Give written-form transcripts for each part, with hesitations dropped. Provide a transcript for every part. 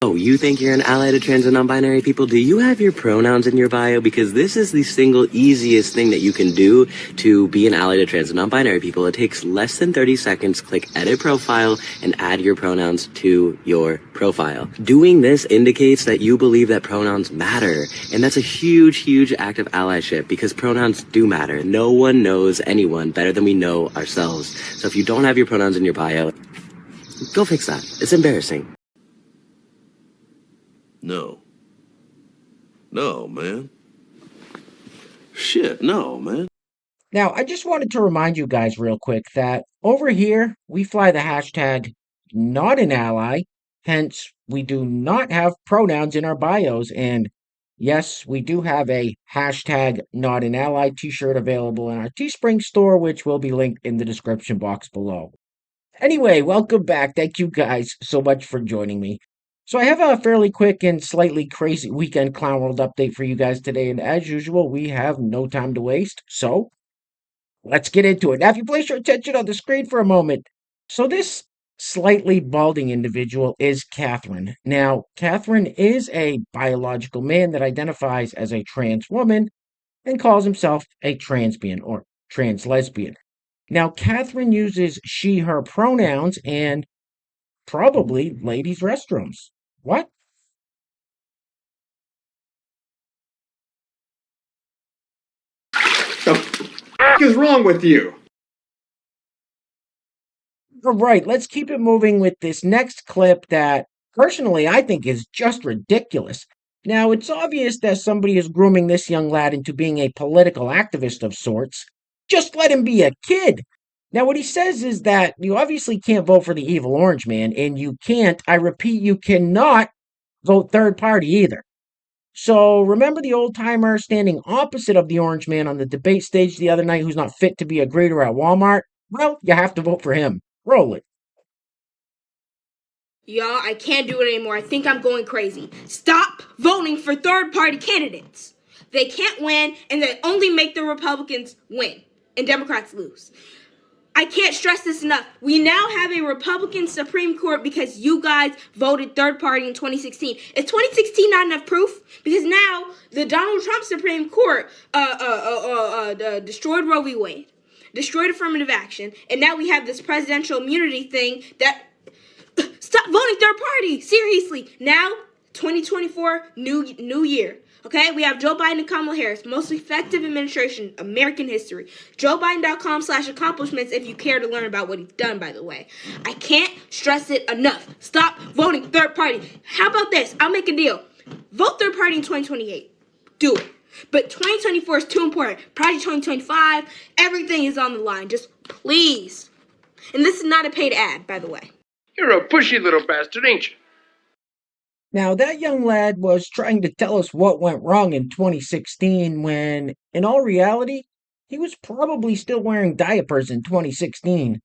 Oh, you think you're an ally to trans and non-binary people? Do you have your pronouns in your bio? Because this is the single easiest thing that you can do to be an ally to trans and non-binary people. It takes less than 30 seconds. Click edit profile and add your pronouns to your profile. Doing this indicates that you believe that pronouns matter. And that's a huge, huge act of allyship because pronouns do matter. No one knows anyone better than we know ourselves. So if you don't have your pronouns in your bio, go fix that. It's embarrassing. No. No, man. Shit, no, man. Now, I just wanted to remind you guys real quick that over here, we fly the hashtag not an ally, hence, we do not have pronouns in our bios. And yes, we do have a hashtag not an ally t-shirt available in our Teespring store, which will be linked in the description box below. Anyway, welcome back. Thank you guys so much for joining me. So I have a fairly quick and slightly crazy weekend Clown World update for you guys today, and as usual, we have no time to waste, so let's get into it. Now, if you place your attention on the screen for a moment. So this slightly balding individual is Catherine. Now, Catherine is a biological man that identifies as a trans woman and calls himself a transbian or trans lesbian. Now, Catherine uses she, her pronouns and probably ladies' restrooms. What? The f is wrong with you? All right, let's keep it moving with this next clip that personally I think is just ridiculous. Now, it's obvious that somebody is grooming this young lad into being a political activist of sorts. Just let him be a kid. Now, what he says is that you obviously can't vote for the evil orange man, and you can't, I repeat, you cannot vote third party either. So remember the old timer standing opposite of the orange man on the debate stage the other night who's not fit to be a greeter at Walmart? Well, you have to vote for him. Roll it. Y'all, I can't do it anymore. I think I'm going crazy. Stop voting for third-party candidates. They can't win, and they only make the Republicans win, and Democrats lose. I can't stress this enough. We now have a Republican Supreme Court because you guys voted third party in 2016. Is 2016 not enough proof? Because now the Donald Trump Supreme Court destroyed Roe v. Wade, destroyed affirmative action, and now we have this presidential immunity thing that stop voting third party. Seriously. Now 2024 new year. Okay, we have Joe Biden and Kamala Harris, most effective administration, American history. JoeBiden.com/accomplishments if you care to learn about what he's done, by the way. I can't stress it enough. Stop voting third party. How about this? I'll make a deal. Vote third party in 2028. Do it. But 2024 is too important. Project 2025, everything is on the line. Just please. And this is not a paid ad, by the way. You're a pushy little bastard, ain't you? Now, that young lad was trying to tell us what went wrong in 2016 when, in all reality, he was probably still wearing diapers in 2016.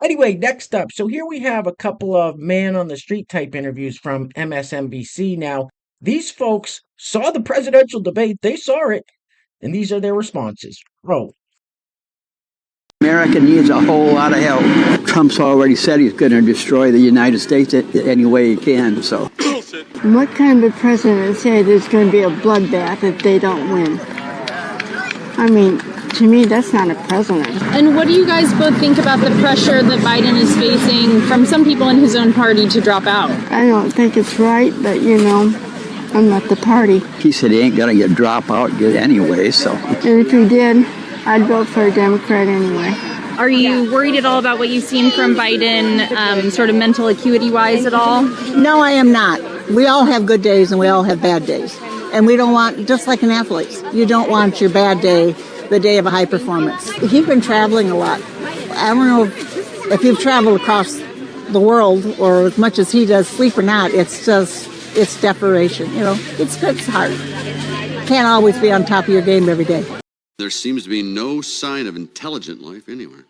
Anyway, next up. So here we have a couple of man-on-the-street type interviews from MSNBC. Now, these folks saw the presidential debate. They saw it. And these are their responses. Roll. America needs a whole lot of help. Trump's already said he's going to destroy the United States any way he can, so. What kind of president say there's going to be a bloodbath if they don't win? I mean, to me, that's not a president. And what do you guys both think about the pressure that Biden is facing from some people in his own party to drop out? I don't think it's right, but, you know, I'm not the party. He said he ain't going to get drop out anyway, so. And if he did, I'd vote for a Democrat anyway. Are you worried at all about what you've seen from Biden, sort of mental acuity-wise at all? No, I am not. We all have good days and we all have bad days. And we don't want, just like an athlete, you don't want your bad day the day of a high performance. He's been traveling a lot. I don't know if you've traveled across the world or as much as he does, sleep or not, it's desperation. You know, it's hard. Can't always be on top of your game every day. There seems to be no sign of intelligent life anywhere.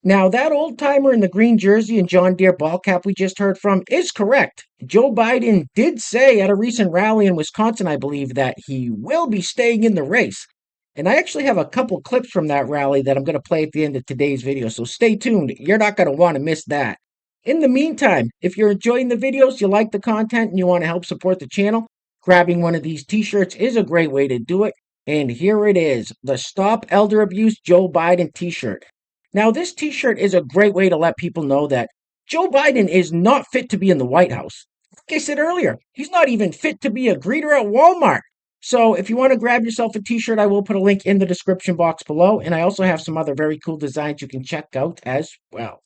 Now, that old-timer in the green jersey and John Deere ball cap we just heard from is correct. Joe Biden did say at a recent rally in Wisconsin, I believe, that he will be staying in the race. And I actually have a couple clips from that rally that I'm going to play at the end of today's video, so stay tuned. You're not going to want to miss that. In the meantime, if you're enjoying the videos, you like the content, and you want to help support the channel, grabbing one of these t-shirts is a great way to do it. And here it is, the Stop Elder Abuse Joe Biden t-shirt. Now, this t-shirt is a great way to let people know that Joe Biden is not fit to be in the White House. Like I said earlier, he's not even fit to be a greeter at Walmart. So if you want to grab yourself a t-shirt, I will put a link in the description box below. And I also have some other very cool designs you can check out as well.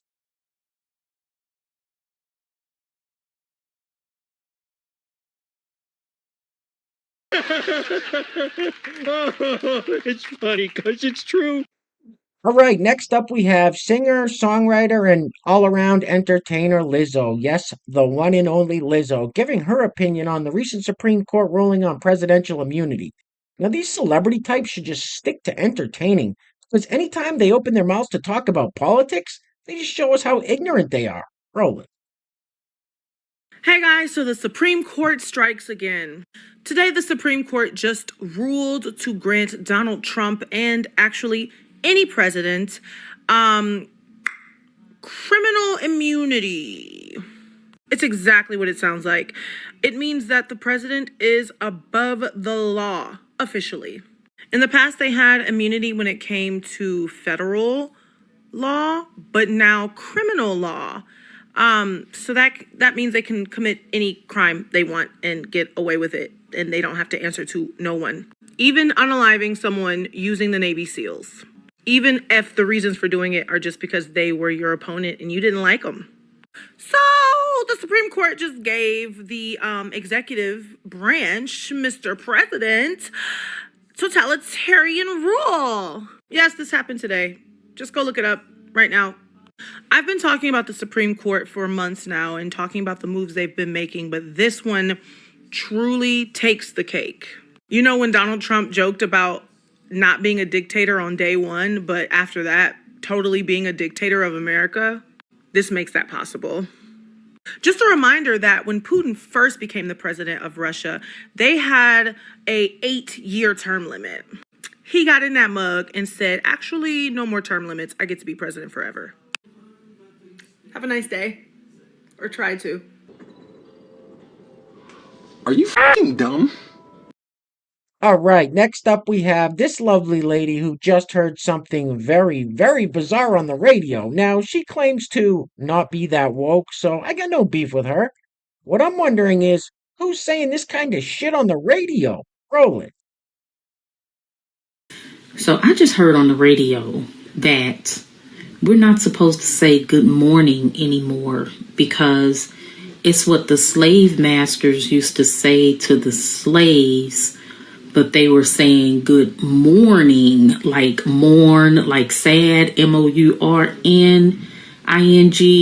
It's funny because it's true. All right, next up we have singer, songwriter, and all-around entertainer Lizzo. Yes, the one and only Lizzo, giving her opinion on the recent Supreme Court ruling on presidential immunity. Now, these celebrity types should just stick to entertaining, because anytime they open their mouths to talk about politics, they just show us how ignorant they are. Roll it. Hey guys, so the Supreme Court strikes again. Today, the Supreme Court just ruled to grant Donald Trump and actually any president criminal immunity. It's exactly what it sounds like. It means that the president is above the law officially. In the past, they had immunity when it came to federal law, but now criminal law. So that means they can commit any crime they want and get away with it, and they don't have to answer to no one. Even unaliving someone using the Navy SEALs. Even if the reasons for doing it are just because they were your opponent and you didn't like them. So the Supreme Court just gave the executive branch, Mr. President, totalitarian rule. Yes, this happened today. Just go look it up right now. I've been talking about the Supreme Court for months now and talking about the moves they've been making, but this one truly takes the cake. You know, when Donald Trump joked about not being a dictator on day one, but after that, totally being a dictator of America, this makes that possible. Just a reminder that when Putin first became the president of Russia, they had a 8-year term limit. He got in that mug and said, actually, no more term limits. I get to be president forever. Have a nice day. Or try to. Are you f***ing dumb? All right, next up we have this lovely lady who just heard something very, very bizarre on the radio. Now, she claims to not be that woke, so I got no beef with her. What I'm wondering is, who's saying this kind of shit on the radio? Roll it. So I just heard on the radio that we're not supposed to say good morning anymore because it's what the slave masters used to say to the slaves, but they were saying good morning, like mourn, like sad, MOURNING,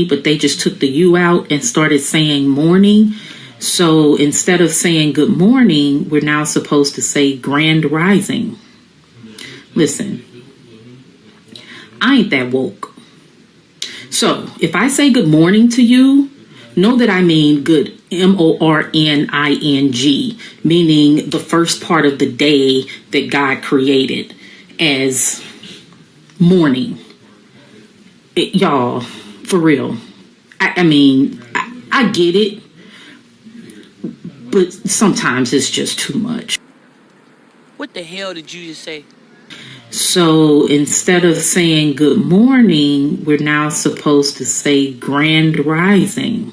but they just took the U out and started saying morning. So instead of saying good morning, we're now supposed to say grand rising. Listen, I ain't that woke. So if I say good morning to you, know that I mean good MORNING, meaning the first part of the day that God created as morning. Y'all, for real. I mean, I get it, but sometimes it's just too much. What the hell did you just say? So instead of saying good morning, we're now supposed to say grand rising.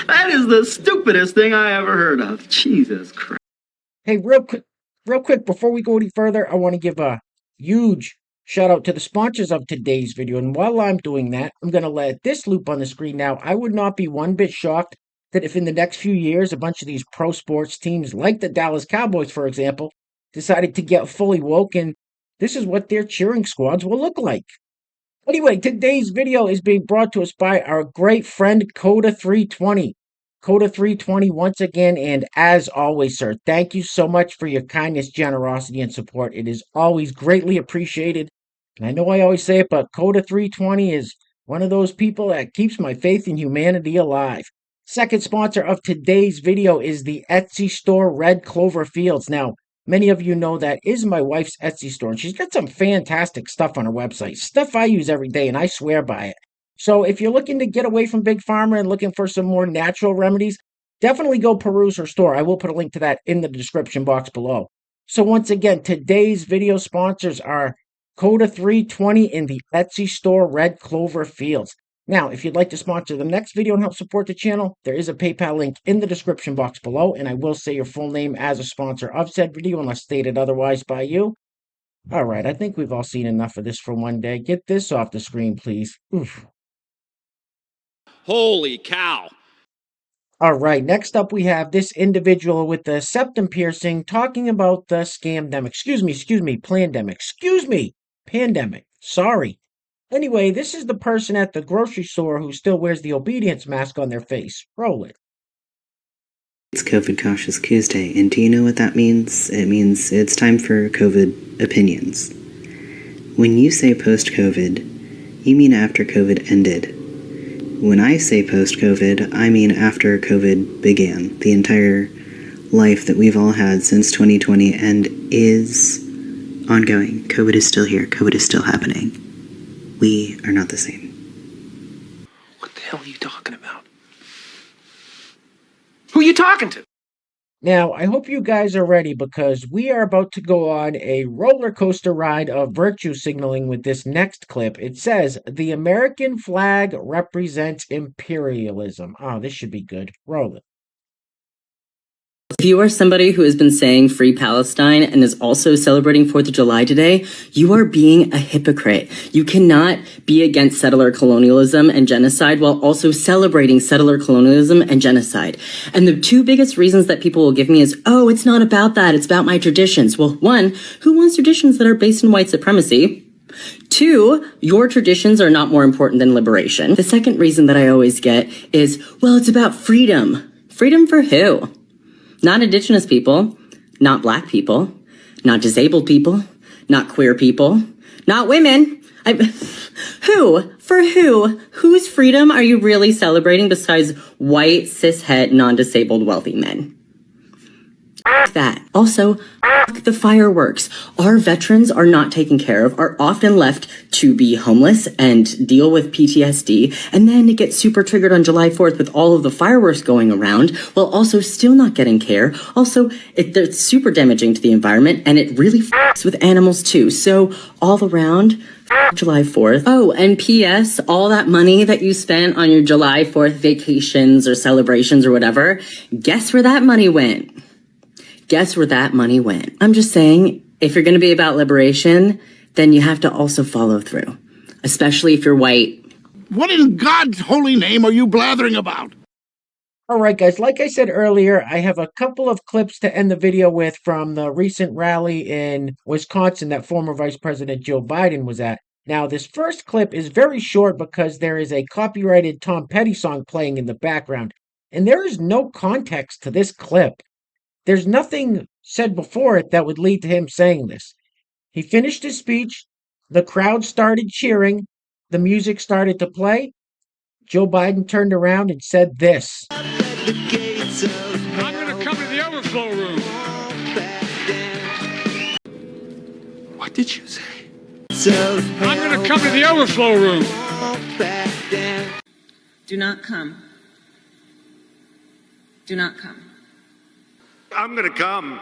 That is the stupidest thing I ever heard of. Jesus Christ. Hey, real quick, before we go any further, I want to give a huge shout out to the sponsors of today's video. And while I'm doing that, I'm going to let this loop on the screen now. I would not be one bit shocked that if in the next few years, a bunch of these pro sports teams, like the Dallas Cowboys, for example, decided to get fully woke, and this is what their cheering squads will look like. Anyway, today's video is being brought to us by our great friend Coda320. Coda320 once again, and as always, sir, thank you so much for your kindness, generosity, and support. It is always greatly appreciated. And I know I always say it, but Coda320 is one of those people that keeps my faith in humanity alive. Second sponsor of today's video is the Etsy store Red Clover Fields. Now, many of you know that is my wife's Etsy store, and she's got some fantastic stuff on her website. Stuff I use every day, and I swear by it. So if you're looking to get away from Big Pharma and looking for some more natural remedies, definitely go peruse her store. I will put a link to that in the description box below. So once again, today's video sponsors are Coda 320 in the Etsy store, Red Clover Fields. Now, if you'd like to sponsor the next video and help support the channel, there is a PayPal link in the description box below, and I will say your full name as a sponsor of said video unless stated otherwise by you. All right, I think we've all seen enough of this for one day. Get this off the screen, please. Oof. Holy cow. All right, next up we have this individual with the septum piercing talking about the scamdemic. Pandemic. Sorry. Anyway, this is the person at the grocery store who still wears the obedience mask on their face. Roll it. It's COVID Cautious Tuesday, and do you know what that means? It means it's time for COVID opinions. When you say post-COVID, you mean after COVID ended. When I say post-COVID, I mean after COVID began, the entire life that we've all had since 2020 and is ongoing. COVID is still here. COVID is still happening. We are not the same. What the hell are you talking about? Who are you talking to? Now, I hope you guys are ready because we are about to go on a roller coaster ride of virtue signaling with this next clip. It says, "The American flag represents imperialism." Oh, this should be good. Roll it. If you are somebody who has been saying Free Palestine and is also celebrating 4th of July today, you are being a hypocrite. You cannot be against settler colonialism and genocide while also celebrating settler colonialism and genocide. And the two biggest reasons that people will give me is, oh, it's not about that. It's about my traditions. Well, one, who wants traditions that are based in white supremacy? Two, your traditions are not more important than liberation. The second reason that I always get is, well, it's about freedom. Freedom for who? Not indigenous people, not black people, not disabled people, not queer people, not women. Who? For who? Whose freedom are you really celebrating besides white, cishet, non-disabled, wealthy men? That. Also, the fireworks. Our veterans are not taken care of, are often left to be homeless and deal with PTSD, and then it gets super triggered on July 4th with all of the fireworks going around, while also still not getting care. Also, it's super damaging to the environment, and it really f***s with animals too. So, all around, July 4th. Oh, and P.S., all that money that you spent on your July 4th vacations or celebrations or whatever, guess where that money went? Guess where that money went? I'm just saying, if you're going to be about liberation, then you have to also follow through, especially if you're white. What in God's holy name are you blathering about? All right, guys, like I said earlier, I have a couple of clips to end the video with from the recent rally in Wisconsin that former Vice President Joe Biden was at. Now, this first clip is very short because there is a copyrighted Tom Petty song playing in the background, and there is no context to this clip. There's nothing said before it that would lead to him saying this. He finished his speech, the crowd started cheering, the music started to play. Joe Biden turned around and said this. I'm going to come to the overflow room. What did you say? I'm going to come to the overflow room. Do not come. Do not come. I'm gonna come.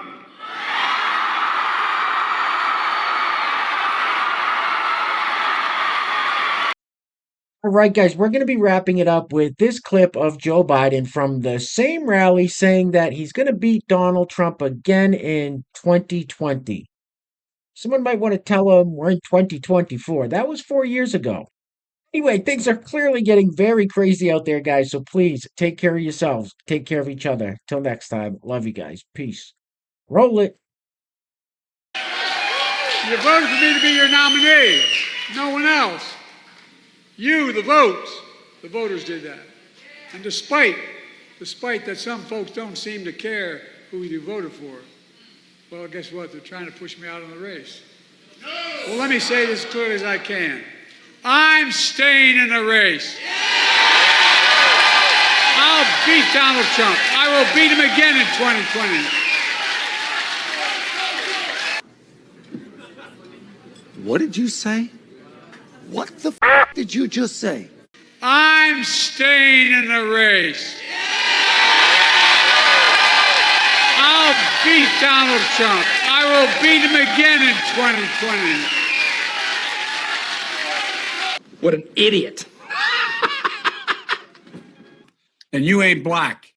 All right, guys, we're going to be wrapping it up with this clip of Joe Biden from the same rally saying that he's going to beat Donald Trump again in 2020. Someone might want to tell him we're in 2024. That was 4 years ago. Anyway, things are clearly getting very crazy out there, guys, so please take care of yourselves. Take care of each other. Till next time, love you guys. Peace. Roll it. You voted for me to be your nominee. No one else. You, the votes. The voters did that. And despite that some folks don't seem to care who you voted for, well, guess what? They're trying to push me out of the race. Well, let me say this as clearly as I can. I'm staying in the race. I'll beat Donald Trump. I will beat him again in 2020. What did you say? What the f did you just say? I'm staying in the race. I'll beat Donald Trump. I will beat him again in 2020. What an idiot. And you ain't black.